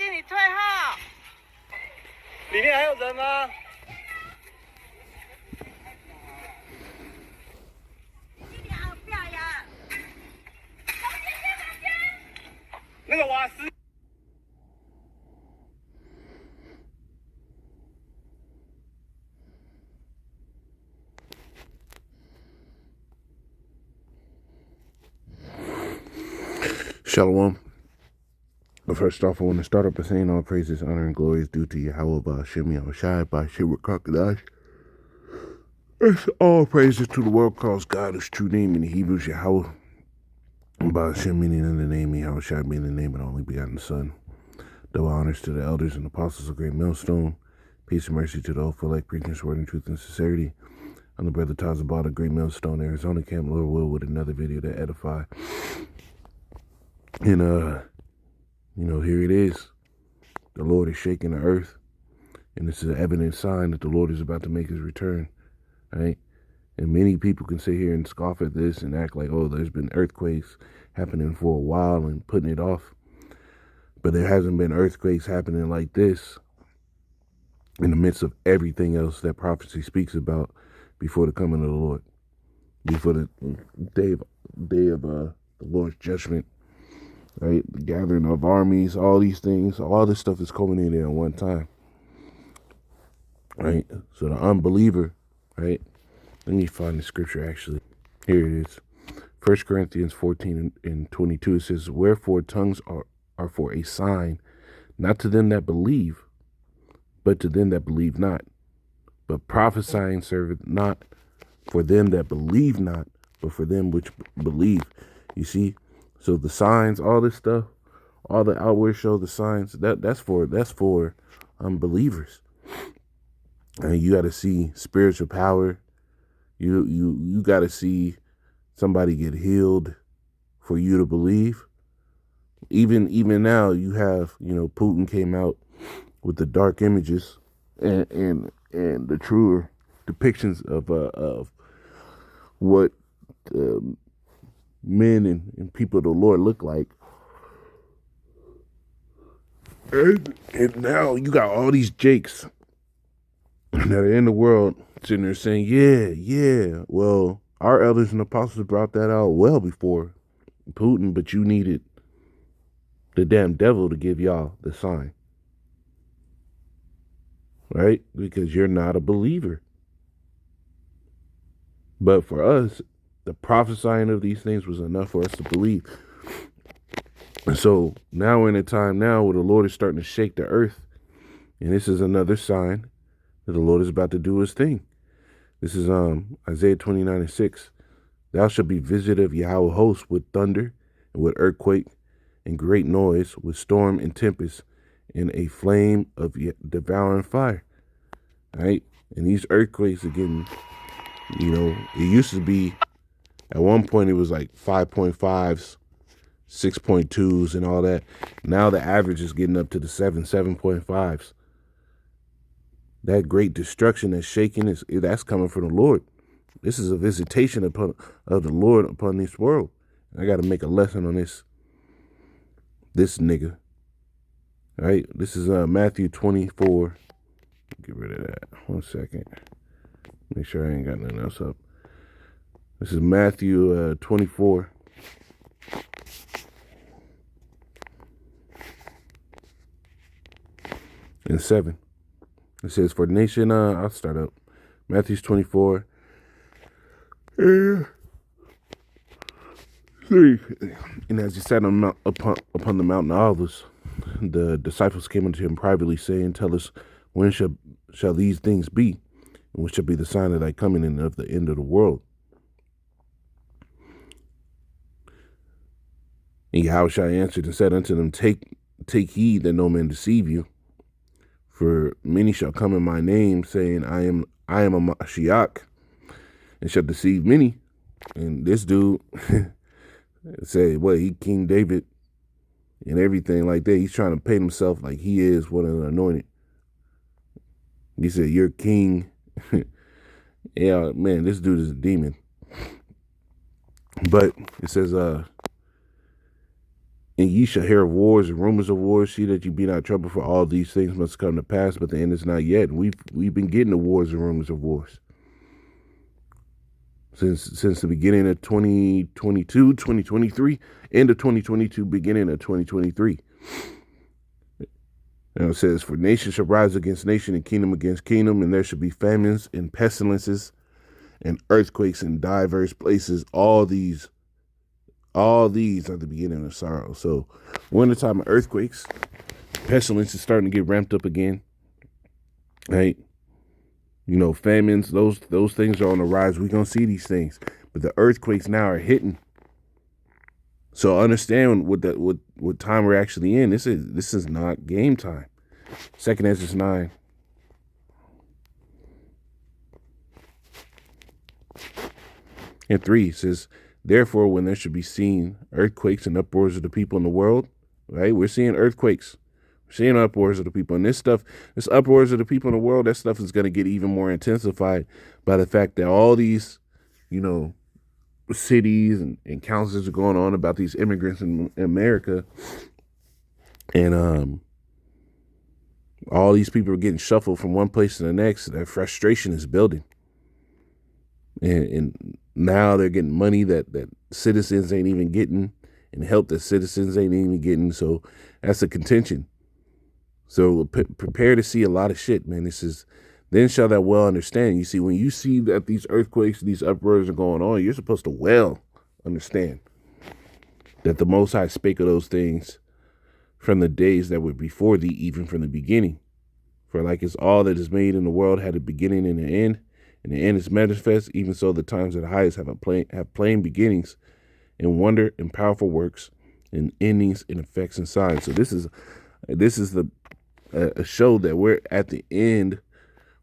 经理退后。里面还有人吗？经理好漂亮。那个瓦斯。Shalom. But first off, I want to start up by saying all praises, honor, and glory is due to Yahweh, Ba'ashem, Yahushai, Ba'ashem, Rakakadash. It's all praises to the world calls God, whose true name in the Hebrews, Yahweh, and Ba'ashem, meaning in the name, Yahushai, being the name of the only begotten Son. Double honors to the elders and apostles of Great Millstone. Peace and mercy to the hopeful elect, preaching his word in truth and sincerity. I'm the brother Tazabal of Great Millstone, Arizona Camp, Lord will, with another video to edify. And, here it is. The Lord is shaking the earth, and this is an evident sign that the Lord is about to make his return, right? And many people can sit here and scoff at this and act like, oh, there's been earthquakes happening for a while and putting it off. But there hasn't been earthquakes happening like this in the midst of everything else that prophecy speaks about before the coming of the Lord, before the day of the Lord's judgment. Right, the gathering of armies, all these things, all this stuff is culminating at one time. Right, so the unbeliever, right? Let me find the scripture actually. Here it is. 1 Corinthians 14 and 22. It says, "Wherefore tongues are for a sign, not to them that believe, but to them that believe not. But prophesying serveth not for them that believe not, but for them which believe." You see. So the signs, all this stuff, all the outward show, the signs, that's for unbelievers. And you got to see spiritual power. You got to see somebody get healed for you to believe. Even now, you have, Putin came out with the dark images and the truer depictions of what men and people of the Lord look like. And now you got all these Jakes that are in the world sitting there saying, yeah, well, our elders and apostles brought that out well before Putin, but you needed the damn devil to give y'all the sign. Right? Because you're not a believer. But for us, the prophesying of these things was enough for us to believe. And so now we're in a time now where the Lord is starting to shake the earth. And this is another sign that the Lord is about to do his thing. This is Isaiah 29:6. "Thou shalt be visited of Yahweh hosts with thunder and with earthquake and great noise, with storm and tempest and a flame of devouring fire." All right? And these earthquakes are getting, it used to be, at one point it was like 5.5s, 6.2s and all that. Now the average is getting up to the 7.5s. That great destruction, that shaking, that's coming from the Lord. This is a visitation of the Lord upon this world. I got to make a lesson on this nigga. All right, this is Matthew 24. Get rid of that. 1 second. Make sure I ain't got nothing else up. This is Matthew 24. And 7. It says, "For the nation," I'll start up. Matthew 24. And as he sat upon the mountain of Olives, the disciples came unto him privately, saying, "Tell us, when shall these things be? And what shall be the sign of thy coming and of the end of the world?" And Yahushua answered and said unto them, Take heed that no man deceive you. For many shall come in my name, saying, I am a Mashiach, and shall deceive many. And this dude said, he King David and everything like that. He's trying to paint himself like he is one of the anointed. He said, "You're king." Yeah, man, this dude is a demon. But it says, And ye shall hear of wars and rumors of wars. See that you be not troubled, for all these things must come to pass, but the end is not yet. And we've been getting the wars and rumors of wars since the beginning of 2022, 2023, end of 2022, beginning of 2023. Now it says, for nation shall rise against nation and kingdom against kingdom, and there shall be famines and pestilences and earthquakes in diverse places. All these are the beginning of sorrow. So we're in the time of earthquakes. Pestilence is starting to get ramped up again. Right? You know, famines, those things are on the rise. We're gonna see these things. But the earthquakes now are hitting. So understand what time we're actually in. This is not game time. 2nd Ezra 9. And 3 says, therefore, when there should be seen earthquakes and uproars of the people in the world, right? We're seeing earthquakes. We're seeing uproars of the people. And this uproars of the people in the world, that stuff is going to get even more intensified by the fact that all these, you know, cities and councils are going on about these immigrants in America. And all these people are getting shuffled from one place to the next. That frustration is building. And now they're getting money that citizens ain't even getting, and help that citizens ain't even getting. So that's a contention. So prepare to see a lot of shit, man. This is, then shall that well understand. You see, when you see that these earthquakes, these uproars are going on, you're supposed to well understand that the Most High spake of those things from the days that were before thee, even from the beginning. For like as all that is made in the world had a beginning and an end, and the end is manifest, even so the times of the highest have plain beginnings, and wonder and powerful works, and endings and effects and signs. So this is a show that we're at the end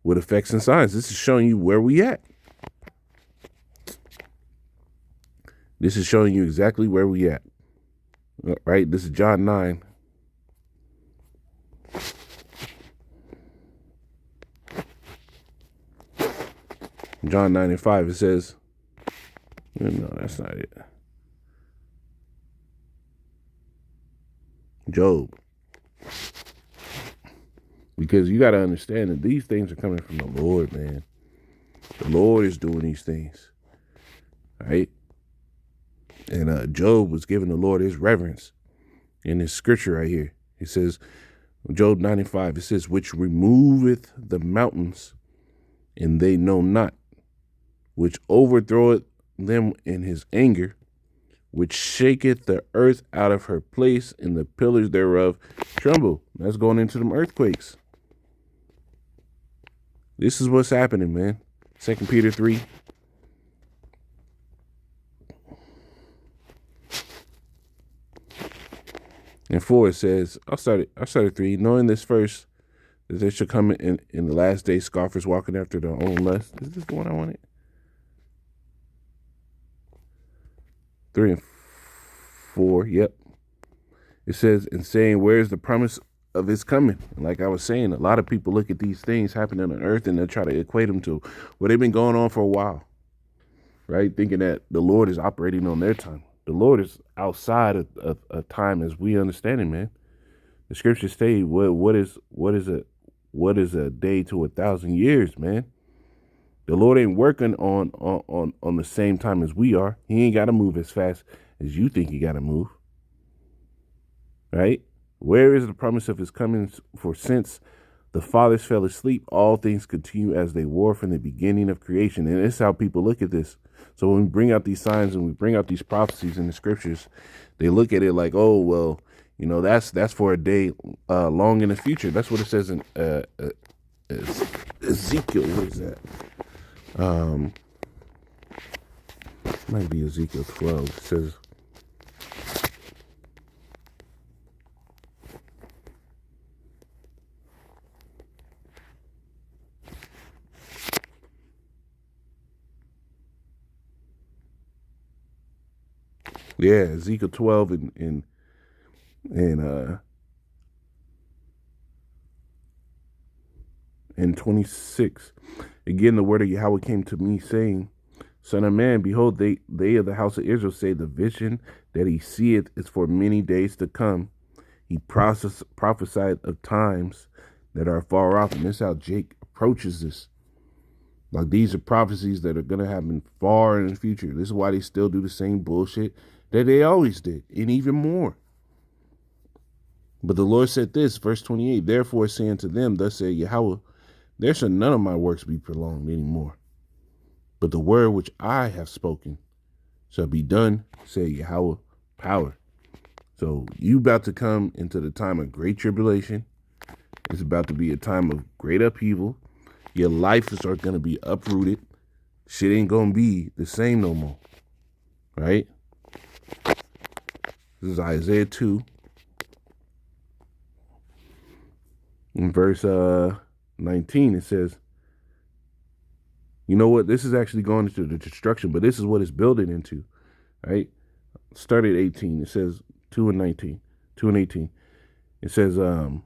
with effects and signs. This is showing you where we at. This is showing you exactly where we at. Right? This is John 9. John 9 and 5, it says, no, that's not it. Job. Because you got to understand that these things are coming from the Lord, man. The Lord is doing these things. Right? And Job was giving the Lord his reverence in this scripture right here. It says, Job 9 and 5, it says, which removeth the mountains, and they know not, which overthroweth them in his anger, which shaketh the earth out of her place, and the pillars thereof tremble. That's going into them earthquakes. This is what's happening, man. 2 Peter 3. And 4, it says, I'll start at 3. Knowing this first, that there shall come in the last days scoffers walking after their own lust. Is this the one I wanted? 3 and 4, yep. It says, and saying, where is the promise of his coming? And like I was saying, a lot of people look at these things happening on earth and they try to equate them to, well, they've been going on for a while, right? Thinking that the Lord is operating on their time. The Lord is outside of time as we understand it, man. The scriptures say, what is a day to 1,000 years, man? The Lord ain't working on the same time as we are. He ain't got to move as fast as you think he got to move. Right? Where is the promise of his coming? For since the fathers fell asleep, all things continue as they were from the beginning of creation. And it's how people look at this. So when we bring out these signs and we bring out these prophecies in the scriptures, they look at it like, oh, well, you know, that's for a day long in the future. That's what it says in Ezekiel. What is that? Might be Ezekiel 12. It says, yeah, Ezekiel 12 and 26. Again, the word of Yahweh came to me, saying, Son of man, behold, they of the house of Israel say, the vision that he seeth is for many days to come. He prophesied of times that are far off. And this is how Jake approaches this. Like, these are prophecies that are going to happen far in the future. This is why they still do the same bullshit that they always did, and even more. But the Lord said this, verse 28, therefore saying to them, thus said Yahweh, there shall none of my works be prolonged anymore. But the word which I have spoken shall be done, said Yahweh, power. So you about to come into the time of great tribulation. It's about to be a time of great upheaval. Your life is going to be uprooted. Shit ain't going to be the same no more. Right? This is Isaiah 2. In verse 19, it says, you know what? This is actually going into the destruction, but this is what it's building into. Right? Start at 18. It says 2 and 19. 2 and 18. It says, and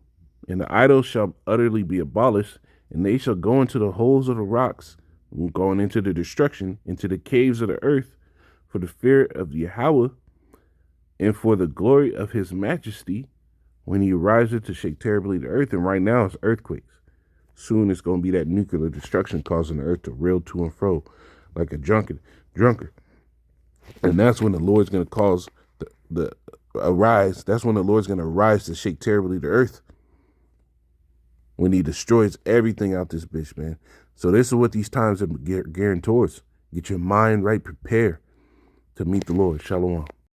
the idols shall utterly be abolished, and they shall go into the holes of the rocks, going into the destruction, into the caves of the earth, for the fear of Yahweh, and for the glory of his majesty, when he arises to shake terribly the earth. And right now it's earthquakes. Soon it's going to be that nuclear destruction causing the earth to reel to and fro like a drunkard. And that's when the Lord's going to cause the arise. That's when the Lord's going to arise to shake terribly the earth. When he destroys everything out this bitch, man. So this is what these times are gearing towards. Get your mind right, prepare to meet the Lord. Shalom.